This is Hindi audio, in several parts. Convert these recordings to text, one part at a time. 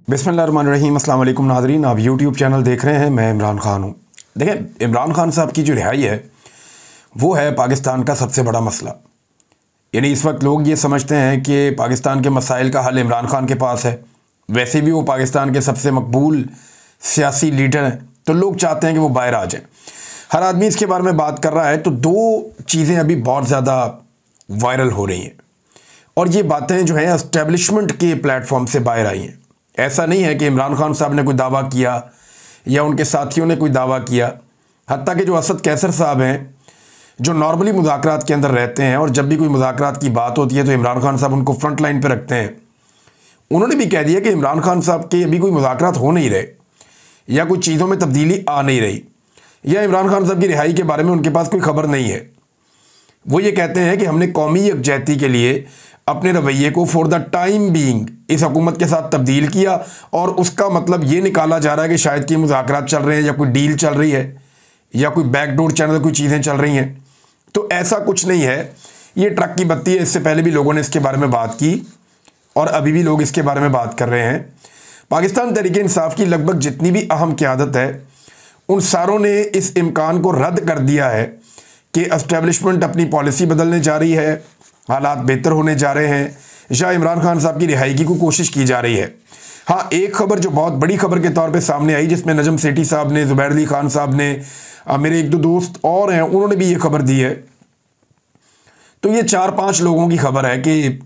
बिस्मिल्लाहिर्रहमानिर्रहीम। अस्सलाम वालेकुम नाज़रीन, आप यूट्यूब चैनल देख रहे हैं। मैं इमरान खान हूँ। देखें, इमरान खान साहब की जो रिहाई है वो है पाकिस्तान का सबसे बड़ा मसला। यानी इस वक्त लोग ये समझते हैं कि पाकिस्तान के मसाइल का हल इमरान खान के पास है। वैसे भी वो पाकिस्तान के सबसे मकबूल सियासी लीडर हैं, तो लोग चाहते हैं कि वो बाहर आ जाएं। हर आदमी इसके बारे में बात कर रहा है। तो दो चीज़ें अभी बहुत ज़्यादा वायरल हो रही हैं, और ये बातें जो हैं एस्टेब्लिशमेंट के प्लेटफॉर्म से बाहर आई हैं। ऐसा नहीं है कि इमरान खान साहब ने कोई दावा किया या उनके साथियों ने कोई दावा किया। हत्ता कि जो असद कैसर साहब हैं, जो नॉर्मली मुज़ाकरात के अंदर रहते हैं, और जब भी कोई मुज़ाकरात की बात होती है तो इमरान खान साहब उनको फ्रंट लाइन पर रखते हैं, उन्होंने भी कह दिया कि इमरान खान साहब के अभी कोई मुज़ाकरात हो नहीं रहे या कुछ चीज़ों में तब्दीली आ नहीं रही, या इमरान खान साहब की रिहाई के बारे में उनके पास कोई खबर नहीं है। वो ये कहते हैं कि हमने कौमी यकजहती के लिए अपने रवैये को फॉर द टाइम बीइंग इस हुकूमत के साथ तब्दील किया, और उसका मतलब ये निकाला जा रहा है कि शायद कि मुज़ाकरात चल रहे हैं या कोई डील चल रही है या कोई बैकडोर चैनल कोई चीज़ें चल रही हैं। तो ऐसा कुछ नहीं है। ये ट्रक की बत्ती है। इससे पहले भी लोगों ने इसके बारे में बात की और अभी भी लोग इसके बारे में बात कर रहे हैं। पाकिस्तान तहरीक इंसाफ की लगभग जितनी भी अहम क़यादत है, उन सारों ने इस इम्कान को रद्द कर दिया है कि एस्टेब्लिशमेंट अपनी पॉलिसी बदलने जा रही है, हालात बेहतर होने जा रहे हैं, या इमरान खान साहब की रिहाई की कोई कोशिश की जा रही है। हाँ, एक खबर जो बहुत बड़ी खबर के तौर पे सामने आई, जिसमें नजम सेठी साहब ने, ज़ुबैर अली खान साहब ने, मेरे एक दो दोस्त और हैं, उन्होंने भी ये खबर दी है। तो ये 4-5 लोगों की खबर है कि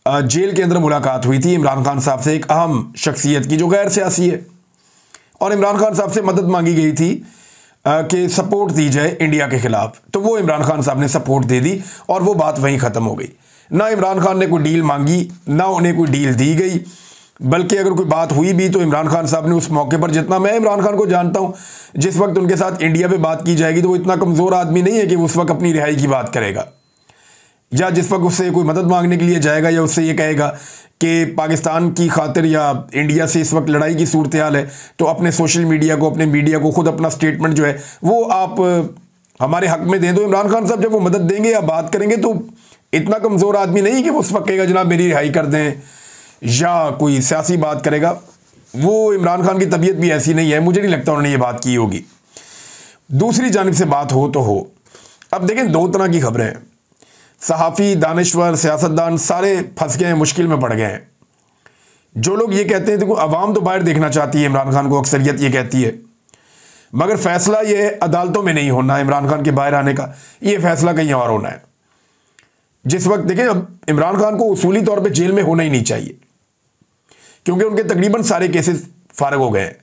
जेल के अंदर मुलाकात हुई थी इमरान खान साहब से, एक अहम शख्सियत की जो गैर सियासी है, और इमरान खान साहब से मदद मांगी गई थी कि सपोर्ट दी जाए इंडिया के खिलाफ। तो वो इमरान खान साहब ने सपोर्ट दे दी और वो बात वहीं ख़त्म हो गई। ना इमरान खान ने कोई डील मांगी, ना उन्हें कोई डील दी गई, बल्कि अगर कोई बात हुई भी तो इमरान खान साहब ने उस मौके पर, जितना मैं इमरान खान को जानता हूँ, जिस वक्त उनके साथ इंडिया पे बात की जाएगी तो वो इतना कमज़ोर आदमी नहीं है कि उस वक्त अपनी रिहाई की बात करेगा, या जिस वक्त उससे कोई मदद मांगने के लिए जाएगा या उससे ये कहेगा कि पाकिस्तान की खातिर या इंडिया से इस वक्त लड़ाई की सूरत हाल है, तो अपने सोशल मीडिया को, अपने मीडिया को खुद अपना स्टेटमेंट जो है वो आप हमारे हक में दें। तो इमरान खान साहब जब वो मदद देंगे या बात करेंगे तो इतना कमज़ोर आदमी नहीं कि वो उस वक्त कहेगा जनाब मेरी रिहाई कर दें, या कोई सियासी बात करेगा। वो इमरान खान की तबीयत भी ऐसी नहीं है, मुझे नहीं लगता उन्होंने ये बात की होगी। दूसरी जानिब से बात हो तो हो। अब देखें, दो तरह की खबरें हैं। सहाफ़ी, दानिश्वर, सियासतदान सारे फंस गए हैं, मुश्किल में पड़ गए हैं। जो लोग ये कहते हैं, देखो अवाम तो बाहर देखना चाहती है इमरान खान को, अक्सरियत ये कहती है, मगर फैसला ये अदालतों में नहीं होना इमरान खान के बाहर आने का, ये फैसला कहीं और होना है। जिस वक्त देखें, अब इमरान खान को उसूली तौर पे जेल में होना ही नहीं चाहिए, क्योंकि उनके तकरीबन सारे केसेस फारग हो गए हैं।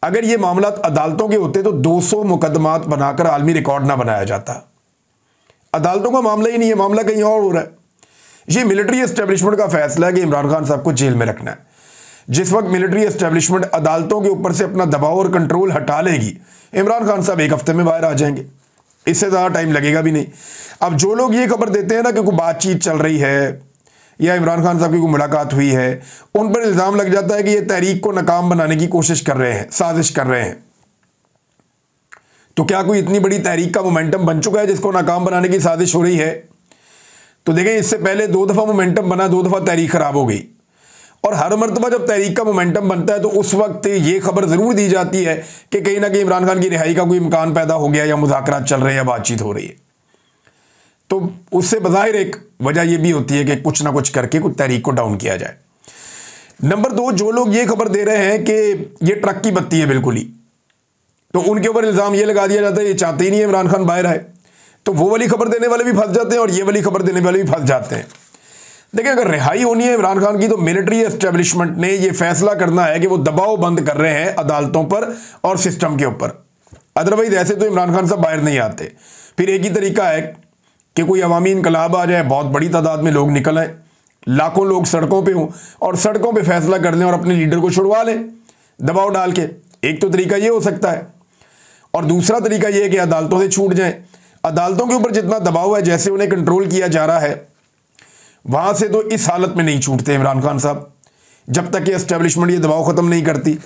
अगर ये मामला अदालतों के होते तो 200 मुकदमात बनाकर आलमी रिकॉर्ड ना बनाया जाता। अदालतों का मामला ही नहीं है, मामला कहीं और हो रहा है। ये मिलिट्री एस्टेब्लिशमेंट का फैसला है कि इमरान खान साहब को जेल में रखना है। जिस वक्त मिलिट्री एस्टेब्लिशमेंट अदालतों के ऊपर से अपना दबाव और कंट्रोल हटा लेगी, इमरान खान साहब एक हफ्ते में बाहर आ जाएंगे, इससे ज़्यादा टाइम लगेगा भी नहीं। अब जो लोग ये खबर देते हैं ना कि कोई बातचीत चल रही है या इमरान खान साहब की कोई मुलाकात हुई है, उन पर इल्ज़ाम लग जाता है कि ये तहरीक को नाकाम बनाने की कोशिश कर रहे हैं, साजिश कर रहे हैं। तो क्या कोई इतनी बड़ी तहरीक का मोमेंटम बन चुका है जिसको नाकाम बनाने की साजिश हो रही है? तो देखें, इससे पहले 2 दफ़ा मोमेंटम बना, 2 दफ़ा तहरीक ख़राब हो गई। और हर मरतबा जब तहरीक का मोमेंटम बनता है तो उस वक्त ये खबर ज़रूर दी जाती है कि कहीं ना कहीं इमरान खान की रिहाई का कोई इम्कान पैदा हो गया, या मुज़ाकरात चल रहे हैं, या बातचीत हो रही है। तो उससे बज़ाहिर एक वजह यह भी होती है कि कुछ ना कुछ करके कुछ तहरीक को डाउन किया जाए। नंबर 2, जो लोग ये खबर दे रहे हैं कि ये ट्रक की बत्ती है बिल्कुल ही, तो उनके ऊपर इल्ज़ाम ये लगा दिया जाता है ये चाहते ही नहीं है इमरान खान बाहर आए। तो वो वाली खबर देने वाले भी फंस जाते हैं और ये वाली खबर देने वाले भी फंस जाते हैं। देखिए, अगर रिहाई होनी है इमरान खान की तो मिलिट्री एस्टेब्लिशमेंट ने ये फैसला करना है कि वो दबाव बंद कर रहे हैं अदालतों पर और सिस्टम के ऊपर। अदरवाइज ऐसे तो इमरान खान साहब बाहर नहीं आते। फिर एक ही तरीका है कि कोई अवामी इनकलाब आ जाए, बहुत बड़ी तादाद में लोग निकल आए, लाखों लोग सड़कों पर हों और सड़कों पर फैसला कर लें और अपने लीडर को छुड़वा लें दबाव डाल के। एक तो तरीका ये हो सकता है, और दूसरा तरीका यह है कि अदालतों से छूट जाएं। अदालतों के ऊपर जितना दबाव है, जैसे उन्हें कंट्रोल किया जा रहा है, वहां से तो इस हालत में नहीं छूटते इमरान खान साहब जब तक कि एस्टेब्लिशमेंट ये दबाव खत्म नहीं करती।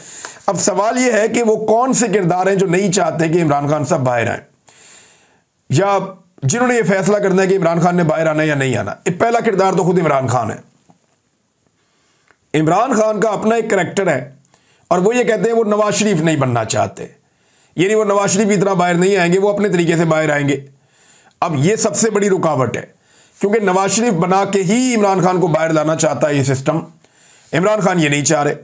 अब सवाल यह है कि वो कौन से किरदार हैं जो नहीं चाहते कि इमरान खान साहब बाहर आए, या जिन्होंने ये फैसला करना है कि इमरान खान ने बाहर आना है या नहीं आना। पहला किरदार तो खुद इमरान खान है। इमरान खान का अपना एक करैक्टर है और वो ये कहते हैं वो नवाज शरीफ नहीं बनना चाहते, यानी वो नवाज शरीफ की तरह बाहर नहीं आएंगे, वो अपने तरीके से बाहर आएंगे। अब ये सबसे बड़ी रुकावट है, क्योंकि नवाज शरीफ बना के ही इमरान खान को बाहर लाना चाहता है ये सिस्टम। इमरान खान ये नहीं चाह रहे।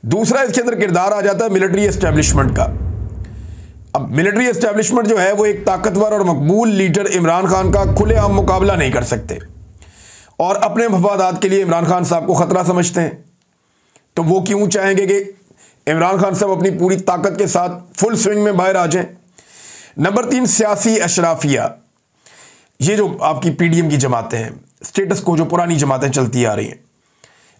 दूसरा इसके अंदर किरदार आ जाता है मिलिट्री एस्टेब्लिशमेंट का। अब मिलिट्री एस्टेब्लिशमेंट जो है वो एक ताकतवर और मकबूल लीडर इमरान खान का खुलेआम मुकाबला नहीं कर सकते और अपने मफादात के लिए इमरान खान साहब को खतरा समझते हैं। तो वो क्यों चाहेंगे कि इमरान खान साहब अपनी पूरी ताकत के साथ फुल स्विंग में बाहर आ जाएं। नंबर 3, सियासी अशराफिया। ये जो आपकी पीडीएम की जमातें हैं, स्टेटस को जो पुरानी जमातें चलती आ रही हैं,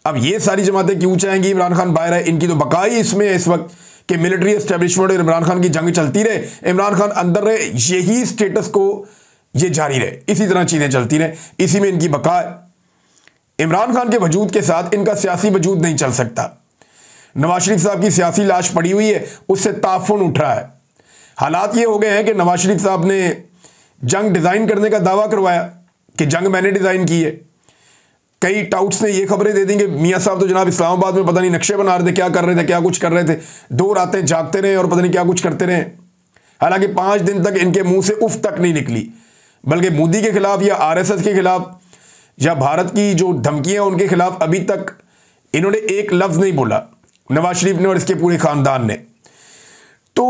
अब ये सारी जमातें क्यों चाहेंगी इमरान खान बाहर आए? इनकी तो बकाई इसमें है इस वक्त कि मिलिट्री एस्टेब्लिशमेंट और इमरान खान की जंग चलती रहे, इमरान खान अंदर रहे, यही स्टेटस को ये जारी रहे, इसी तरह चीजें चलती रहे, इसी में इनकी बका है। इमरान खान के वजूद के साथ इनका सियासी वजूद नहीं चल सकता। नवाज शरीफ साहब की सियासी लाश पड़ी हुई है, उससे ताफुन उठ रहा है। हालात ये हो गए हैं कि नवाज शरीफ साहब ने जंग डिजाइन करने का दावा करवाया कि जंग मैंने डिजाइन की है। कई टाउट्स ने ये खबरें दे दी कि मियां साहब तो जनाब इस्लामाबाद में पता नहीं नक्शे बना रहे थे, क्या कर रहे थे, क्या कुछ कर रहे थे, 2 रातें जागते रहे और पता नहीं क्या कुछ करते रहे। हालांकि 5 दिन तक इनके मुंह से उफ तक नहीं निकली, बल्कि मोदी के खिलाफ या आरएसएस के खिलाफ या भारत की जो धमकियां उनके खिलाफ अभी तक इन्होंने एक लफ्ज नहीं बोला, नवाज शरीफ ने और इसके पूरे खानदान ने। तो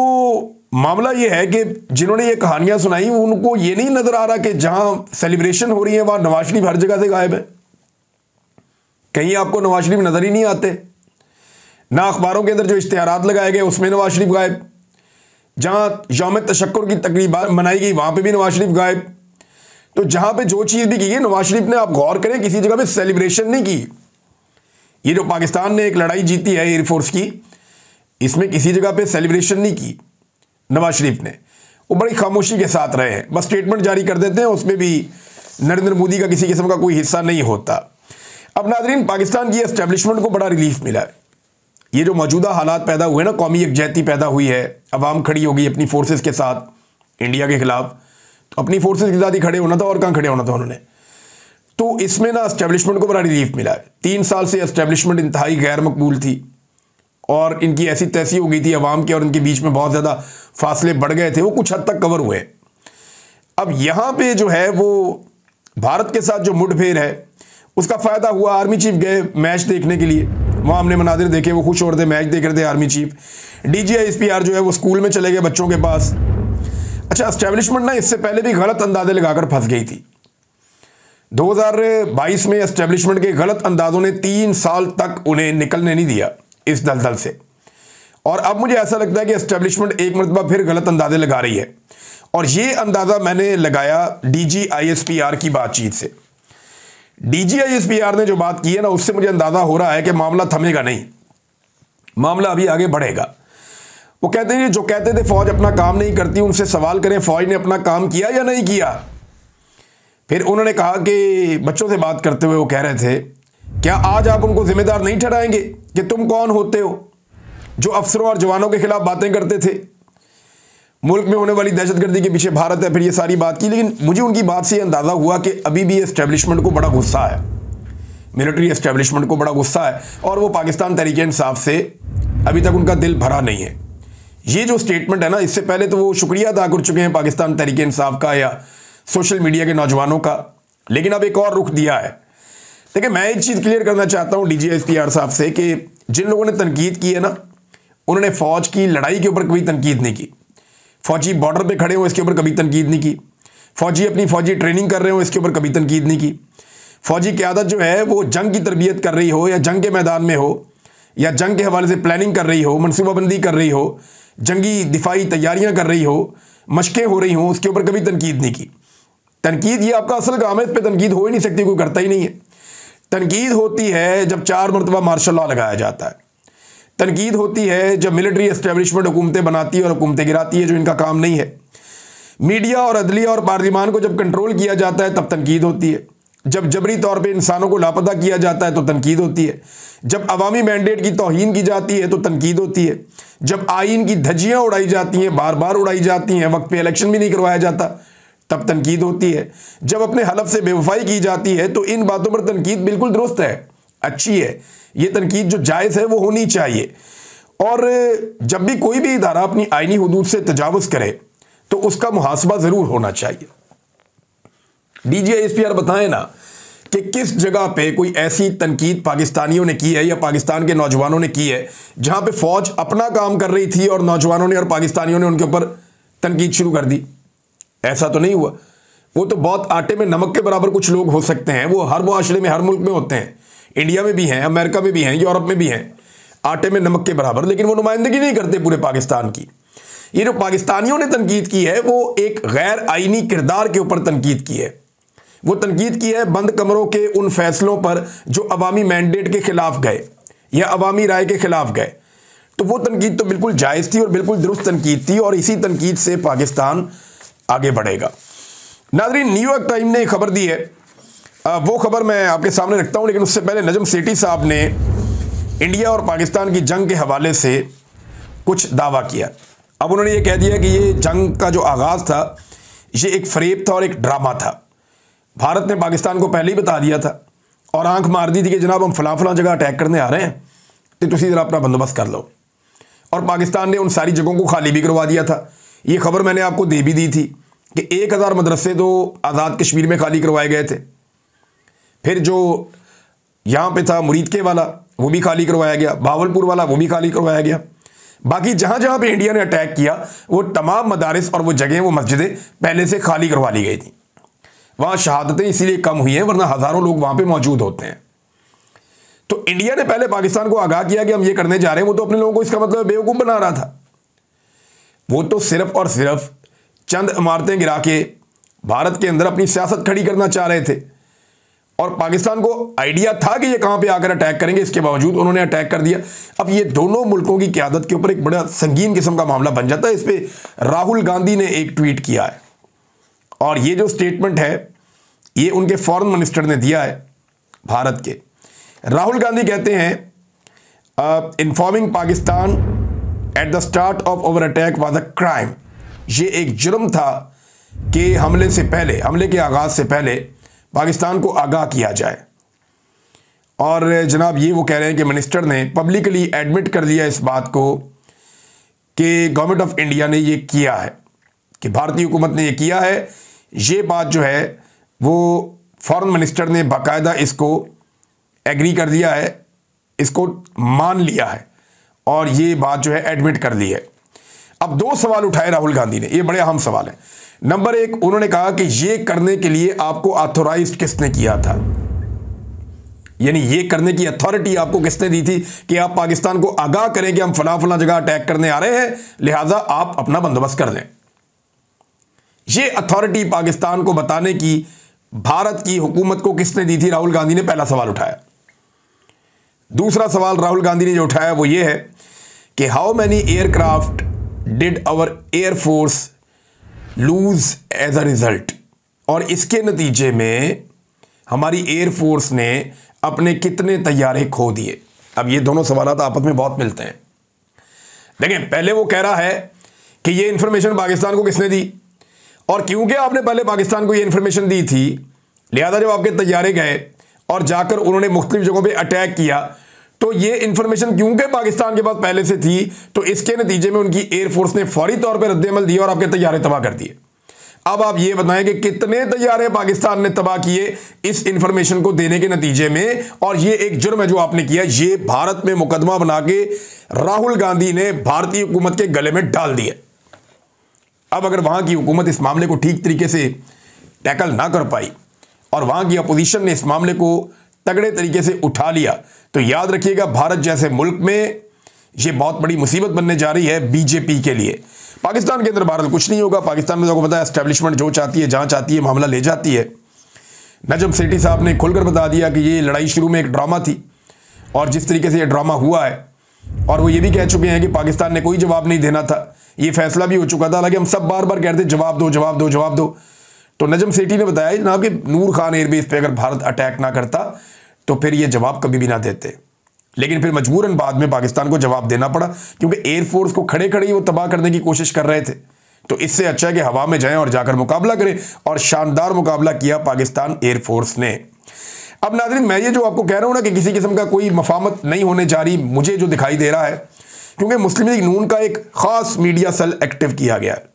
मामला यह है कि जिन्होंने ये कहानियां सुनाई उनको ये नहीं नजर आ रहा कि जहां सेलिब्रेशन हो रही है वहां नवाज शरीफ हर जगह से गायब है। कहीं आपको नवाज शरीफ नजर ही नहीं आते। ना अखबारों के अंदर जो इश्तिहारात लगाए गए उसमें नवाज शरीफ गायब, जहां यौम तशक्कुर की तकरीब मनाई गई वहां पे भी नवाज शरीफ गायब। तो जहां पे जो चीज भी की है नवाज शरीफ ने, आप गौर करें, किसी जगह पे सेलिब्रेशन नहीं की। ये जो पाकिस्तान ने एक लड़ाई जीती है एयरफोर्स की, इसमें किसी जगह पे सेलिब्रेशन नहीं की नवाज शरीफ ने। वो बड़ी खामोशी के साथ रहे हैं, बस स्टेटमेंट जारी कर देते हैं, उसमें भी नरेंद्र मोदी का किसी किस्म का कोई हिस्सा नहीं होता। अब नाज़रीन, पाकिस्तान की एस्टेब्लिशमेंट को बड़ा रिलीफ मिला है। ये जो मौजूदा हालात पैदा हुए ना, कौमी यकजहती पैदा हुई है, अवाम खड़ी हो गई अपनी फोर्सेस के साथ इंडिया के खिलाफ। तो अपनी फोर्सेस के साथ ही खड़े होना था, और कहाँ खड़े होना था उन्होंने। तो इसमें ना एस्टेब्लिशमेंट को बड़ा रिलीफ मिला है। 3 साल से एस्टेब्लिशमेंट इंतहाई गैर मकबूल थी और इनकी ऐसी तैसी हो गई थी अवाम के और इनके बीच में बहुत ज़्यादा फासले बढ़ गए थे, वो कुछ हद तक कवर हुए। अब यहाँ पे जो है वो भारत के साथ जो मुठभेड़ है उसका फ़ायदा हुआ। आर्मी चीफ गए मैच देखने के लिए, वहाँ हमने मनाजिर देखे, वो खुश हो रहे थे, मैच देख रहे थे आर्मी चीफ। DGISPR जो है वो स्कूल में चले गए बच्चों के पास। अच्छा, एस्टेब्लिशमेंट ना इससे पहले भी गलत अंदाजे लगाकर फंस गई थी। 2022 में एस्टेब्लिशमेंट के गलत अंदाजों ने 3 साल तक उन्हें निकलने नहीं दिया इस दलदल से। और अब मुझे ऐसा लगता है कि एस्टेब्लिशमेंट एक मरतबा फिर गलत अंदाजे लगा रही है, और ये अंदाज़ा मैंने लगाया DGISPR की बातचीत से। DGISPR ने जो बात की है ना, उससे मुझे अंदाजा हो रहा है कि मामला थमेगा नहीं, मामला अभी आगे बढ़ेगा। वो कहते हैं जो कहते थे फौज अपना काम नहीं करती, उनसे सवाल करें फौज ने अपना काम किया या नहीं किया। फिर उन्होंने कहा कि बच्चों से बात करते हुए वो कह रहे थे, क्या आज आप उनको जिम्मेदार नहीं ठहराएंगे कि तुम कौन होते हो जो अफसरों और जवानों के खिलाफ बातें करते थे, मुल्क में होने वाली दहशतगर्दी के पीछे भारत है। फिर ये सारी बात की, लेकिन मुझे उनकी बात से अंदाज़ा हुआ कि अभी भी एस्टेब्लिशमेंट को बड़ा गुस्सा है, मिलिट्री एस्टेब्लिशमेंट को बड़ा गुस्सा है, और वो पाकिस्तान तहरीक इंसाफ से अभी तक उनका दिल भरा नहीं है। ये जो स्टेटमेंट है ना, इससे पहले तो वो शुक्रिया अदा कर चुके हैं पाकिस्तान तहरीक इंसाफ का या सोशल मीडिया के नौजवानों का, लेकिन अब एक और रुख दिया है। देखिए, मैं एक चीज़ क्लियर करना चाहता हूँ DGISPR साहब से कि जिन लोगों ने तनकीद की है ना, उन्होंने फ़ौज की लड़ाई के ऊपर कभी तनकीद नहीं की, फौजी बॉर्डर पे खड़े हो इसके ऊपर कभी तनकीद नहीं की, फौजी अपनी फौजी ट्रेनिंग कर रहे हो इसके ऊपर कभी तनकीद नहीं की, फौजी क़यादत जो है वो जंग की तरबियत कर रही हो या जंग के मैदान में हो या जंग के हवाले से प्लानिंग कर रही हो, मनसूबाबंदी कर रही हो, जंगी दिफाई तैयारियां कर रही हो, मशकें हो रही हो, उसके ऊपर कभी तनकीद नहीं की। तनकीद ये आपका असल काम है, इस पर तनकीद हो ही नहीं सकती, कोई करता ही नहीं है। तनकीद होती है जब 4 मरतबा मार्शल लॉ लगाया जाता है, तनकीद होती है जब मिलिट्री एस्टेब्लिशमेंट हुकूमतें बनाती है और हुकूमतें गिराती है, जो इनका काम नहीं है। मीडिया और अदलिया और पार्लिमान को जब कंट्रोल किया जाता है तब तनकीद होती है, जब जबरी तौर पे इंसानों को लापता किया जाता है तो तनकीद होती है, जब अवामी मैंडेट की तौहीन की जाती है तो तनकीद होती है, जब आइन की धज्जियाँ उड़ाई जाती हैं, बार बार उड़ाई जाती हैं, वक्त पे इलेक्शन भी नहीं करवाया जाता तब तनकीद होती है, जब अपने हलफ से बेवफाई की जाती है तो इन बातों पर तनकीद बिल्कुल दुरुस्त है। अच्छी है, ये तनकीद जो जायज़ है वो होनी चाहिए। और जब भी कोई भी इदारा अपनी आईनी हुदूद से तजावुज़ करे तो उसका मुहासबा ज़रूर होना चाहिए। DGI SPR बताएं ना कि किस जगह पे कोई ऐसी तनकीद पाकिस्तानियों ने की है या पाकिस्तान के नौजवानों ने की है जहां पे फ़ौज अपना काम कर रही थी और नौजवानों ने और पाकिस्तानियों ने उनके ऊपर तनकीद शुरू कर दी। ऐसा तो नहीं हुआ। वो तो बहुत आटे में नमक के बराबर कुछ लोग हो सकते हैं, वो हर मुआशरे में हर मुल्क में होते हैं, इंडिया में भी हैं, अमेरिका में भी हैं, यूरोप में भी हैं, आटे में नमक के बराबर, लेकिन वो नुमाइंदगी नहीं करते पूरे पाकिस्तान की। ये जो पाकिस्तानियों ने तनकीद की है वो एक गैर आईनी किरदार के ऊपर तनकीद की है। वो तनकीद की है बंद कमरों के उन फैसलों पर जो अवामी मैंडेट के खिलाफ गए या अवामी राय के खिलाफ गए। तो वो तनकीद तो बिल्कुल जायज़ थी और बिल्कुल दुरुस्त तनकीद थी और इसी तनकीद से पाकिस्तान आगे बढ़ेगा। नाज़रीन, न्यूयॉर्क टाइम ने एक खबर दी है, वो खबर मैं आपके सामने रखता हूं, लेकिन उससे पहले नजम सेठी साहब ने इंडिया और पाकिस्तान की जंग के हवाले से कुछ दावा किया। अब उन्होंने ये कह दिया कि ये जंग का जो आगाज़ था ये एक फरेब था और एक ड्रामा था। भारत ने पाकिस्तान को पहले ही बता दिया था और आंख मार दी थी कि जनाब हम फलां जगह अटैक करने आ रहे हैं, तो तुसी ज़रा अपना बंदोबस्त कर लो। और पाकिस्तान ने उन सारी जगहों को खाली भी करवा दिया था। ये खबर मैंने आपको दे भी दी थी कि 1000 मदरसे तो आज़ाद कश्मीर में खाली करवाए गए थे। फिर जो यहाँ पे था मुरीदके वाला वो भी खाली करवाया गया, भावलपुर वाला वो भी खाली करवाया गया। बाकी जहाँ जहाँ पे इंडिया ने अटैक किया वो तमाम मदारिस और वो जगहें, वो मस्जिदें पहले से खाली करवा ली गई थी। वहाँ शहादतें इसीलिए कम हुई हैं, वरना हज़ारों लोग वहाँ पे मौजूद होते हैं। तो इंडिया ने पहले पाकिस्तान को आगाह किया कि हम ये करने जा रहे हैं, वो तो अपने लोगों को इसका मतलब बेवकूफ़ बना रहा था। वो तो सिर्फ और सिर्फ चंद इमारतें गिरा के भारत के अंदर अपनी सियासत खड़ी करना चाह रहे थे और पाकिस्तान को आइडिया था कि ये कहां पे आकर अटैक करेंगे, इसके बावजूद उन्होंने अटैक कर दिया। अब ये दोनों मुल्कों की क़यादत के ऊपर एक बड़ा संगीन किस्म का मामला बन जाता है। इस पर राहुल गांधी ने एक ट्वीट किया है और ये जो स्टेटमेंट है ये उनके फॉरेन मिनिस्टर ने दिया है भारत के। राहुल गांधी कहते हैं informing Pakistan at the start of our attack was a crime. ये एक जुर्म था कि हमले से पहले, हमले के आगाज़ से पहले पाकिस्तान को आगाह किया जाए। और जनाब ये वो कह रहे हैं कि मिनिस्टर ने पब्लिकली एडमिट कर लिया इस बात को कि गवर्नमेंट ऑफ इंडिया ने ये किया है, कि भारतीय हुकूमत ने ये किया है। ये बात जो है वो फॉरेन मिनिस्टर ने बाकायदा इसको एग्री कर दिया है, इसको मान लिया है और ये बात जो है एडमिट कर ली है। अब 2 सवाल उठाए राहुल गांधी ने, ये बड़े अहम सवाल हैं। नंबर 1, उन्होंने कहा कि ये करने के लिए आपको ऑथोराइज्ड किसने किया था, यानी ये करने की अथॉरिटी आपको किसने दी थी कि आप पाकिस्तान को आगाह करें कि हम फला जगह अटैक करने आ रहे हैं, लिहाजा आप अपना बंदोबस्त कर लें। ये अथॉरिटी पाकिस्तान को बताने की भारत की हुकूमत को किसने दी थी, राहुल गांधी ने पहला सवाल उठाया। दूसरा सवाल राहुल गांधी ने जो उठाया वो ये है कि how many aircraft did our air force lose as a result, और इसके नतीजे में हमारी एयरफोर्स ने अपने कितने तैयारे खो दिए। अब ये दोनों सवाल आपस में बहुत मिलते हैं। देखें, पहले वो कह रहा है कि ये इंफॉर्मेशन पाकिस्तान को किसने दी, और क्योंकि आपने पहले पाकिस्तान को ये इंफॉर्मेशन दी थी लिहाजा जब आपके तैयारे गए और जाकर उन्होंने मुख्तलिफ जगहों पे अटैक किया तो ये इंफॉर्मेशन क्योंकि पाकिस्तान के पास पहले से थी तो इसके नतीजे में उनकी एयरफोर्स ने फौरी तौर पर रद्द-ए-अमल दिया और आपके तैयारे तबाह कर दिए। अब आप ये बताएं कि कितने तैयारे पाकिस्तान ने तबाह किए इस इंफॉर्मेशन को देने के नतीजे में, और ये एक जुर्म है जो आपने किया। ये भारत में मुकदमा बना के राहुल गांधी ने भारतीय हुकूमत के गले में डाल दिया। अब अगर वहां की हुकूमत इस मामले को ठीक तरीके से टैकल ना कर पाई और वहां की अपोजिशन ने इस मामले को तगड़े तरीके से उठा लिया तो याद रखिएगा भारत जैसे मुल्क में यह बहुत बड़ी मुसीबत बनने जा रही है बीजेपी के लिए। पाकिस्तान के अंदर बहरहाल कुछ नहीं होगा। पाकिस्तान में आपको पता है एस्टेब्लिशमेंट जो चाहती है जहां चाहती है मामला ले जाती है। नजम सेठी साहब ने खुलकर बता दिया कि ये लड़ाई शुरू में एक ड्रामा थी और जिस तरीके से ये ड्रामा हुआ है, और वो ये भी कह चुके हैं कि पाकिस्तान ने कोई जवाब नहीं देना था, ये फैसला भी हो चुका था। हालांकि हम सब बार बार कहते जवाब दो जवाब दो जवाब दो। तो नजम सेठी ने बताया जनाब कि नूर खान एयरबेस पे अगर भारत अटैक ना करता तो फिर ये जवाब कभी भी ना देते, लेकिन फिर मजबूरन बाद में पाकिस्तान को जवाब देना पड़ा क्योंकि एयरफोर्स को खड़े खड़े ही वो तबाह करने की कोशिश कर रहे थे। तो इससे अच्छा है कि हवा में जाएं और जाकर मुकाबला करें, और शानदार मुकाबला किया पाकिस्तान एयरफोर्स ने। अब नाज़रीन, मैं ये जो आपको कह रहा हूं ना कि किसी किस्म का कोई मफामत नहीं होने जा रही, मुझे जो दिखाई दे रहा है, क्योंकि मुस्लिम लीग नून का एक खास मीडिया सेल एक्टिव किया गया है।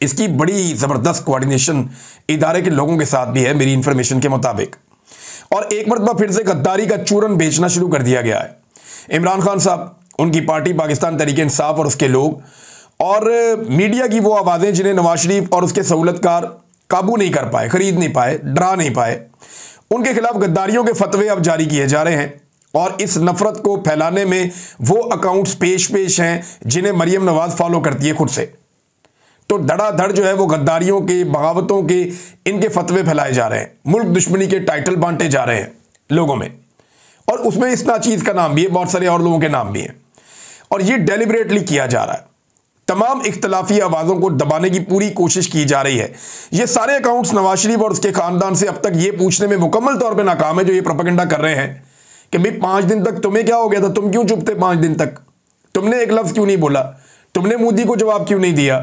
इसकी बड़ी ज़बरदस्त कोऑर्डिनेशन इदारे के लोगों के साथ भी है मेरी इंफॉर्मेशन के मुताबिक, और एक मरतबा फिर से गद्दारी का चूरन बेचना शुरू कर दिया गया है। इमरान खान साहब, उनकी पार्टी पाकिस्तान तहरीक इंसाफ और उसके लोग और मीडिया की वो आवाज़ें जिन्हें नवाज शरीफ और उसके सहूलतकार काबू नहीं कर पाए, खरीद नहीं पाए, डरा नहीं पाए, उनके खिलाफ गद्दारियों के फतवे अब जारी किए जा रहे हैं। और इस नफरत को फैलाने में वो अकाउंट्स पेश हैं जिन्हें मरियम नवाज फॉलो करती है खुद से। तो धड़ाधड़ जो है वो गद्दारियों के, बगावतों के, इनके फतवे फैलाए जा रहे हैं, मुल्क दुश्मनी के टाइटल बांटे जा रहे हैं लोगों में, और उसमें इस नाचीज़ का नाम भी है, बहुत सारे और लोगों के नाम भी हैं, और ये डेलिबरेटली किया जा रहा है। तमाम इख्तलाफी आवाज़ों को दबाने की पूरी कोशिश की जा रही है। ये सारे अकाउंट्स नवाज शरीफ और उसके खानदान से अब तक ये पूछने में मुकम्मल तौर पर नाकाम है, जो ये प्रोपेगेंडा कर रहे हैं कि भाई 5 दिन तक तुम्हें क्या हो गया था, तुम क्यों चुप थे 5 दिन तक, तुमने एक लफ्ज़ क्यों नहीं बोला, तुमने मोदी को जवाब क्यों नहीं दिया,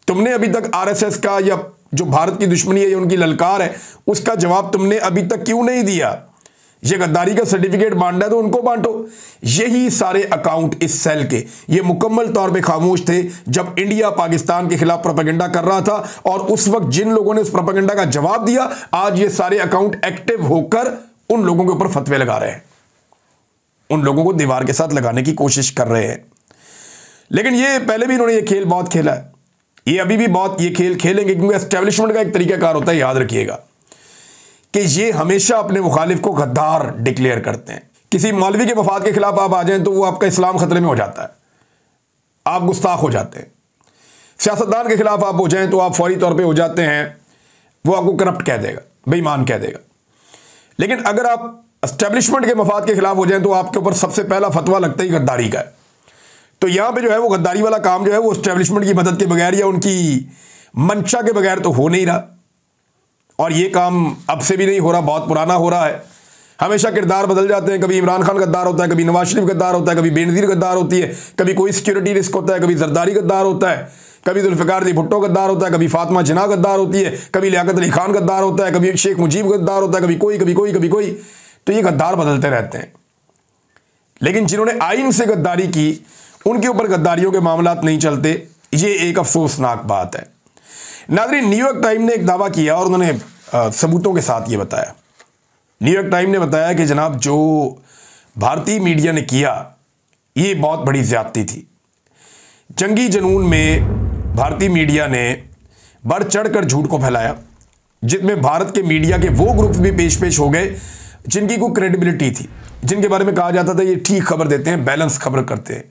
तुमने अभी तक आरएसएस का या जो भारत की दुश्मनी है या उनकी ललकार है उसका जवाब तुमने अभी तक क्यों नहीं दिया। ये गद्दारी का सर्टिफिकेट बांटना है तो उनको बांटो। यही सारे अकाउंट इस सेल के ये मुकम्मल तौर पे खामोश थे जब इंडिया पाकिस्तान के खिलाफ प्रोपेगेंडा कर रहा था, और उस वक्त जिन लोगों ने उस प्रोपेगेंडा का जवाब दिया, आज ये सारे अकाउंट एक्टिव होकर उन लोगों के ऊपर फतवे लगा रहे हैं, उन लोगों को दीवार के साथ लगाने की कोशिश कर रहे हैं। लेकिन ये पहले भी इन्होंने ये खेल बहुत खेला है, ये अभी भी बहुत ये खेल खेलेंगे, क्योंकि एस्टेब्लिशमेंट का एक तरीकाकार होता है, याद रखिएगा, कि ये हमेशा अपने मुखालिफ को गद्दार डिक्लेयर करते हैं। किसी मौलवी के वफाद के खिलाफ आप आ जाएं तो वो आपका इस्लाम खतरे में हो जाता है, आप गुस्ताख हो जाते हैं। सियासतदान के खिलाफ आप हो जाएं तो आप फौरी तौर पे हो जाते हैं, वो आपको करप्ट कह देगा, बेईमान कह देगा। लेकिन अगर आप एस्टेब्लिशमेंट के मफाद के खिलाफ हो जाएं तो आपके ऊपर सबसे पहला फतवा लगता ही गद्दारी का है। तो यहां पे जो है वो गद्दारी वाला काम जो है वो एस्टेब्लिशमेंट की मदद के बगैर या उनकी मंशा के बगैर तो हो नहीं रहा, और ये काम अब से भी नहीं हो रहा, बहुत पुराना हो रहा है। हमेशा किरदार बदल जाते हैं, कभी इमरान खान गद्दार होता है, कभी नवाज शरीफ गद्दार होता है, कभी बेनज़ीर गद्दार होती है, कभी कोई सिक्योरिटी रिस्क होता है, कभी जरदारी गद्दार होता है, कभी जुल्फ़िकार अली भुट्टो गद्दार होता है, कभी फातिमा जिन्ना गद्दार होती है, कभी लियाकत अली खान गद्दार होता है, कभी शेख मुजीब गद्दार होता है, कभी कोई कभी कोई कभी कोई। तो ये गद्दार बदलते रहते हैं। लेकिन जिन्होंने आइन से गद्दारी की उनके ऊपर गद्दारियों के मामलात नहीं चलते, ये एक अफसोसनाक बात है। नाज़रीन, न्यूयॉर्क टाइम ने एक दावा किया और उन्होंने सबूतों के साथ ये बताया। न्यूयॉर्क टाइम ने बताया कि जनाब जो भारतीय मीडिया ने किया ये बहुत बड़ी ज़्यादती थी। जंगी जुनून में भारतीय मीडिया ने बढ़ चढ़ कर झूठ को फैलाया, जिसमें भारत के मीडिया के वो ग्रुप्स भी पेश हो गए जिनकी कोई क्रेडिबिलिटी थी, जिनके बारे में कहा जाता था ये ठीक खबर देते हैं, बैलेंस खबर करते हैं,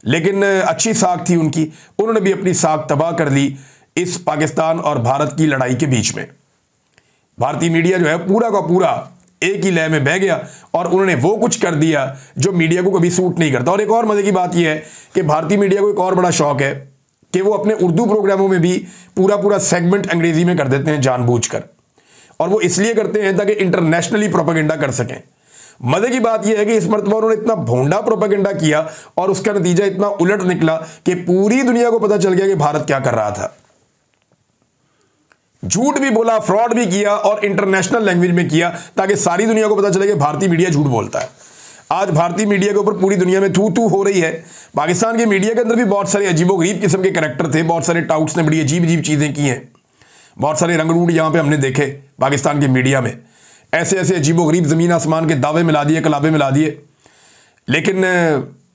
लेकिन अच्छी साख थी उनकी, उन्होंने भी अपनी साख तबाह कर ली इस पाकिस्तान और भारत की लड़ाई के बीच में। भारतीय मीडिया जो है पूरा का पूरा एक ही लय में बह गया और उन्होंने वो कुछ कर दिया जो मीडिया को कभी सूट नहीं करता। और एक और मजे की बात यह है कि भारतीय मीडिया को एक और बड़ा शौक है कि वो अपने उर्दू प्रोग्रामों में भी पूरा सेगमेंट अंग्रेजी में कर देते हैं जानबूझकर, और वो इसलिए करते हैं ताकि इंटरनेशनली प्रोपेगेंडा कर सकें। मजे की बात यह है कि इस मरतबा उन्होंने इतना भोंडा प्रोपेगेंडा किया और उसका नतीजा इतना उलट निकला कि पूरी दुनिया को पता चल गया कि भारत क्या कर रहा था। झूठ भी बोला, फ्रॉड भी किया और इंटरनेशनल लैंग्वेज में किया ताकि सारी दुनिया को पता चले कि भारतीय मीडिया झूठ बोलता है। आज भारतीय मीडिया के ऊपर पूरी दुनिया में थू थू हो रही है। पाकिस्तान के मीडिया के अंदर भी बहुत सारे अजीबोगरीब किस्म के कैरेक्टर थे, बहुत सारे टाउट्स ने बड़ी अजीब चीज़ें की हैं, बहुत सारे रंगरूट यहाँ पे हमने देखे पाकिस्तान के मीडिया में, ऐसे अजीबोगरीब ज़मीन आसमान के दावे मिला दिए, कलाबे मिला दिए, लेकिन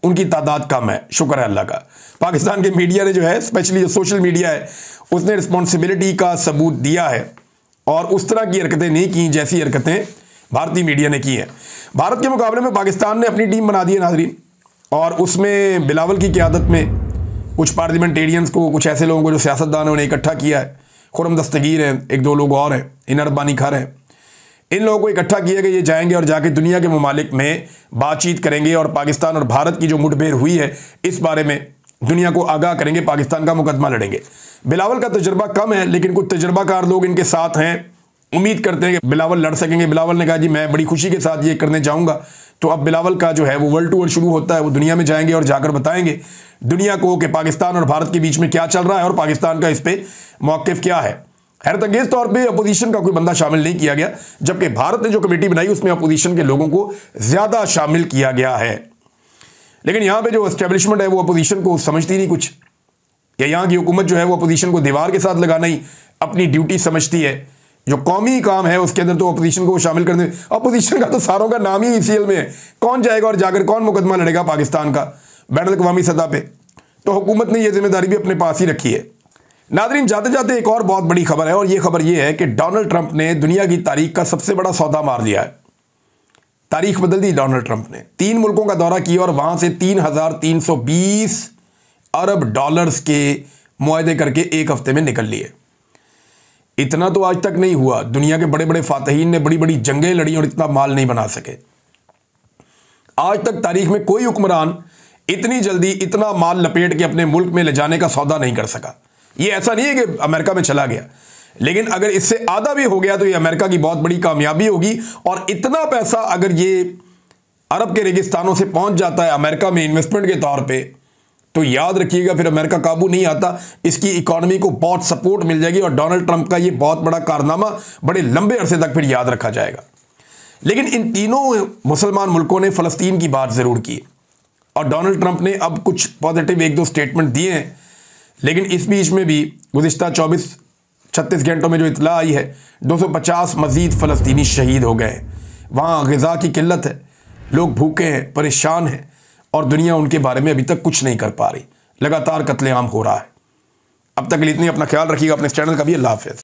उनकी तादाद कम है, शुक्र है अल्लाह का। पाकिस्तान के मीडिया ने जो है, स्पेशली जो सोशल मीडिया है, उसने रिस्पॉन्सिबिलिटी का सबूत दिया है और उस तरह की हरकतें नहीं की जैसी हरकतें भारतीय मीडिया ने की हैं। भारत के मुकाबले में पाकिस्तान ने अपनी टीम बना दी है नाज़रीन, और उसमें बिलावल की क़यादत में कुछ पार्लियामेंटेरियंस को, कुछ ऐसे लोगों को जो सियासतदान है उन्हें इकट्ठा किया है। खुरम दस्तगीर हैं, एक दो लोग और हैं, इनर बानी खर हैं, इन लोगों को इकट्ठा किया कि ये जाएंगे और जाके दुनिया के ममालिक में बातचीत करेंगे और पाकिस्तान और भारत की जो मुठभेड़ हुई है इस बारे में दुनिया को आगाह करेंगे, पाकिस्तान का मुकदमा लड़ेंगे। बिलावल का तजुर्बा कम है, लेकिन कुछ तजुर्बाकार लोग इनके साथ हैं, उम्मीद करते हैं कि बिलावल लड़ सकेंगे। बिलावल ने कहा जी मैं बड़ी खुशी के साथ ये करने जाऊँगा। तो अब बिलावल का जो है वो वर्ल्ड टूर शुरू होता है, वो दुनिया में जाएंगे और जाकर बताएंगे दुनिया को कि पाकिस्तान और भारत के बीच में क्या चल रहा है और पाकिस्तान का इस पर मौक़िफ़ क्या है। हैरत अंगेज तौर पे अपोजिशन का कोई बंदा शामिल नहीं किया गया, जबकि भारत ने जो कमेटी बनाई उसमें अपोजिशन के लोगों को ज्यादा शामिल किया गया है। लेकिन यहां पे जो एस्टेब्लिशमेंट है वो अपोजिशन को समझती नहीं कुछ, या यहां की हुकूमत जो है वो अपोजिशन को दीवार के साथ लगाना ही अपनी ड्यूटी समझती है। जो कौमी काम है उसके अंदर तो अपोजिशन को शामिल करने, अपोजिशन का तो सारों का नाम ही ईसीएल में है। कौन जाएगा और जाकर कौन मुकदमा लड़ेगा पाकिस्तान का बैनुल अक़वामी सतह पे? तो हुकूमत ने यह जिम्मेदारी भी अपने पास ही रखी है। नादरीन, जाते जाते एक और बहुत बड़ी खबर है, और यह खबर यह है कि डोनाल्ड ट्रंप ने दुनिया की तारीख का सबसे बड़ा सौदा मार लिया है। तारीख बदल दी डोनाल्ड ट्रंप ने। 3 मुल्कों का दौरा किया और वहां से 3,320 अरब डॉलर्स के मुआहदे करके एक हफ्ते में निकल लिए। इतना तो आज तक नहीं हुआ। दुनिया के बड़े बड़े फातहीन ने बड़ी बड़ी जंगें लड़ी और इतना माल नहीं बना सके। आज तक तारीख में कोई हुक्मरान इतनी जल्दी इतना माल लपेट के अपने मुल्क में ले जाने का सौदा नहीं कर सका। ये ऐसा नहीं है कि अमेरिका में चला गया, लेकिन अगर इससे आधा भी हो गया तो ये अमेरिका की बहुत बड़ी कामयाबी होगी। और इतना पैसा अगर ये अरब के रेगिस्तानों से पहुंच जाता है अमेरिका में इन्वेस्टमेंट के तौर पे, तो याद रखिएगा फिर अमेरिका काबू नहीं आता। इसकी इकोनॉमी को बहुत सपोर्ट मिल जाएगी और डोनाल्ड ट्रंप का ये बहुत बड़ा कारनामा बड़े लंबे अरसे तक फिर याद रखा जाएगा। लेकिन इन तीनों मुसलमान मुल्कों ने फ़लस्तीन की बात ज़रूर की, और डोनाल्ड ट्रंप ने अब कुछ पॉजिटिव 1-2 स्टेटमेंट दिए हैं। लेकिन इस बीच में भी गुज़िश्ता 24-36 घंटों में जो इतला आई है, 250 मज़ीद फ़लस्तीनी शहीद हो गए। वहाँ ग़िज़ा की किल्लत है, लोग भूखे हैं, परेशान हैं, और दुनिया उनके बारे में अभी तक कुछ नहीं कर पा रही। लगातार कत्लेआम हो रहा है। अब तक के लिए इतनी, अपना ख्याल रखिएगा, अपने इस चैनल का भी। अल्लाह हाफ़िज़।